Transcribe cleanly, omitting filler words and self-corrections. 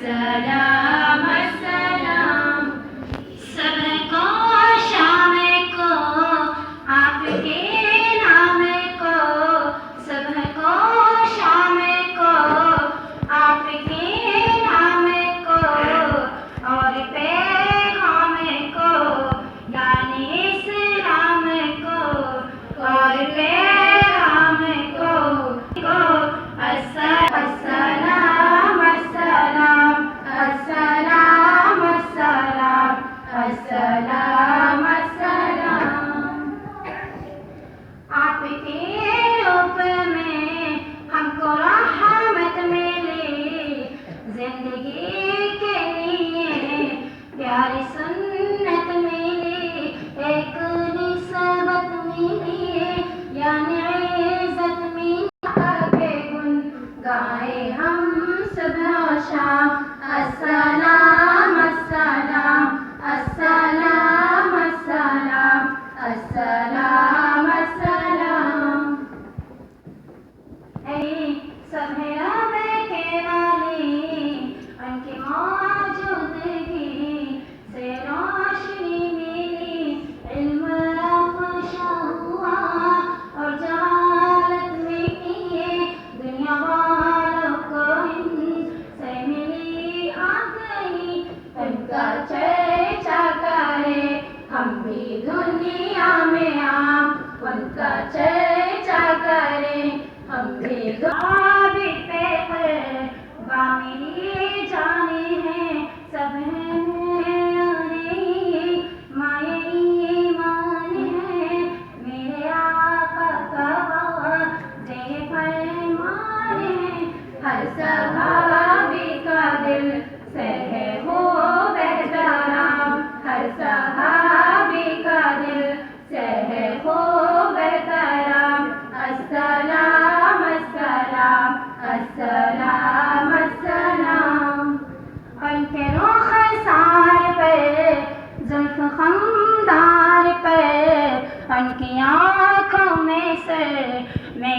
अस्सलाम अस्सलाम सबको शाम को आपके नाम को सबको शाम को आपके नाम को और पैगाम को यानी इस्लाम को और पैगाम को अस्सलाम अस्सलाम अस्सलाम अस्सलाम अस्सलाम अस्सलाम आपके रूप में हमको रहमत मिली जिंदगी के लिए प्यारी सुन्नत मिली एक निस्बत मिली यानी इज्जत मिली के गुन गाए हम सुबह शाम अस्सलाम अस्सलाम अस्सलाम अस्सलाम अस्सलाम अस्सलाम सब के वाली उनकी मौजूदगी से रोशनी मिली इल्म अफ़शा हुआ और जहालत मिटी दुनिया वालों को इनसे मिली आगाही उनका चर्चा करे हम भी दुनिया में आम उनका चर्चा करें हम भी पे बामी जाने हैं सब माये ईमान है मेरे आका का दे फरमान है हर सहाबी का दिल से है वो बेहतराम हर सहाबी का दिल से है वो बेहतराम अस्सलाम अस्सलाम अस्सलाम अस्सलाम उनके रुख़सार पे ज़ुल्फ़ ख़मदार पे उनकी आँखों में से मैं